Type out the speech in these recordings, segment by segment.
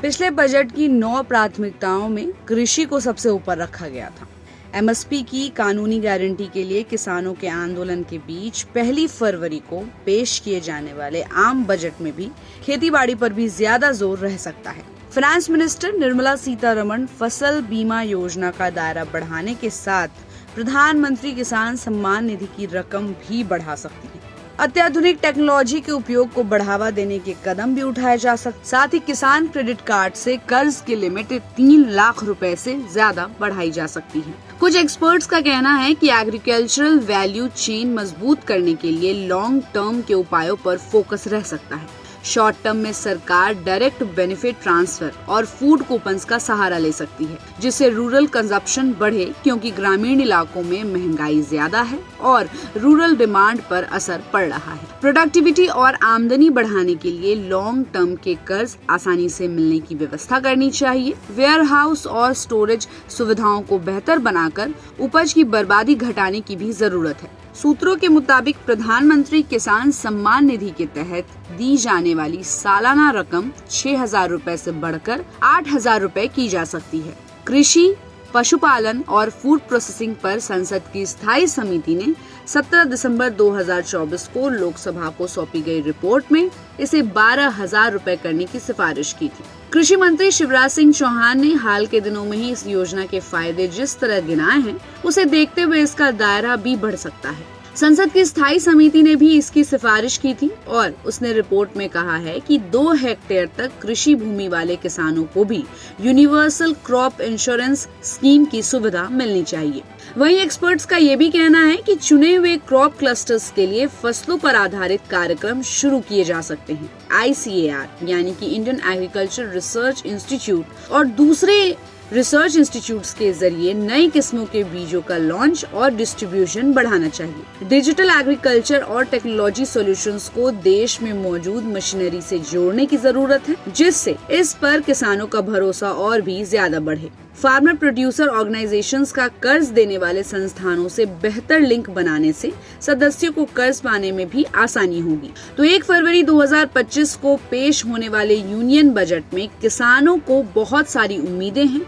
पिछले बजट की 9 प्राथमिकताओं में कृषि को सबसे ऊपर रखा गया था। एमएसपी की कानूनी गारंटी के लिए किसानों के आंदोलन के बीच 1 फरवरी को पेश किए जाने वाले आम बजट में भी खेतीबाड़ी पर भी ज्यादा जोर रह सकता है। फाइनेंस मिनिस्टर निर्मला सीतारमण फसल बीमा योजना का दायरा बढ़ाने के साथ प्रधानमंत्री किसान सम्मान निधि की रकम भी बढ़ा सकती है। अत्याधुनिक टेक्नोलॉजी के उपयोग को बढ़ावा देने के कदम भी उठाए जा सकते। साथ ही किसान क्रेडिट कार्ड से कर्ज की लिमिट 3 लाख रुपए से ज्यादा बढ़ाई जा सकती है। कुछ एक्सपर्ट्स का कहना है कि एग्रीकल्चरल वैल्यू चेन मजबूत करने के लिए लॉन्ग टर्म के उपायों पर फोकस रह सकता है। शॉर्ट टर्म में सरकार डायरेक्ट बेनिफिट ट्रांसफर और फूड कूपन्स का सहारा ले सकती है, जिससे रूरल कंजप्शन बढ़े, क्योंकि ग्रामीण इलाकों में महंगाई ज्यादा है और रूरल डिमांड पर असर पड़ रहा है। प्रोडक्टिविटी और आमदनी बढ़ाने के लिए लॉन्ग टर्म के कर्ज आसानी से मिलने की व्यवस्था करनी चाहिए। वेयर हाउस और स्टोरेज सुविधाओं को बेहतर बनाकर उपज की बर्बादी घटाने की भी जरूरत है। सूत्रों के मुताबिक प्रधानमंत्री किसान सम्मान निधि के तहत दी जाने वाली सालाना रकम 6,000 रुपए से बढ़कर 8,000 रुपए की जा सकती है। कृषि, पशुपालन और फूड प्रोसेसिंग पर संसद की स्थायी समिति ने 17 दिसंबर 2024 को लोकसभा को सौंपी गई रिपोर्ट में इसे 12,000 रुपए करने की सिफारिश की थी। कृषि मंत्री शिवराज सिंह चौहान ने हाल के दिनों में ही इस योजना के फायदे जिस तरह गिनाए हैं, उसे देखते हुए इसका दायरा भी बढ़ सकता है। संसद की स्थायी समिति ने भी इसकी सिफारिश की थी और उसने रिपोर्ट में कहा है कि 2 हेक्टेयर तक कृषि भूमि वाले किसानों को भी यूनिवर्सल क्रॉप इंश्योरेंस स्कीम की सुविधा मिलनी चाहिए। वहीं एक्सपर्ट्स का ये भी कहना है कि चुने हुए क्रॉप क्लस्टर्स के लिए फसलों पर आधारित कार्यक्रम शुरू किए जा सकते हैं। ICAR यानी कि इंडियन एग्रीकल्चर रिसर्च इंस्टीट्यूट और दूसरे रिसर्च इंस्टीट्यूट्स के जरिए नई किस्मों के बीजों का लॉन्च और डिस्ट्रीब्यूशन बढ़ाना चाहिए। डिजिटल एग्रीकल्चर और टेक्नोलॉजी सॉल्यूशंस को देश में मौजूद मशीनरी से जोड़ने की जरूरत है, जिससे इस पर किसानों का भरोसा और भी ज्यादा बढ़े। फार्मर प्रोड्यूसर ऑर्गेनाइजेशंस का कर्ज देने वाले संस्थानों से बेहतर लिंक बनाने से सदस्यों को कर्ज पाने में भी आसानी होगी। तो 1 फरवरी 2025 को पेश होने वाले यूनियन बजट में किसानों को बहुत सारी उम्मीदें हैं।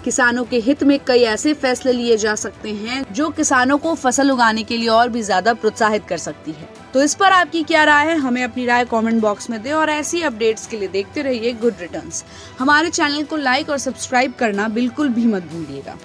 किसानों के हित में कई ऐसे फैसले लिए जा सकते हैं जो किसानों को फसल उगाने के लिए और भी ज्यादा प्रोत्साहित कर सकती है। तो इस पर आपकी क्या राय है, हमें अपनी राय कमेंट बॉक्स में दें और ऐसी अपडेट्स के लिए देखते रहिए गुड रिटर्न्स। हमारे चैनल को लाइक और सब्सक्राइब करना बिल्कुल भी मत भूलिएगा।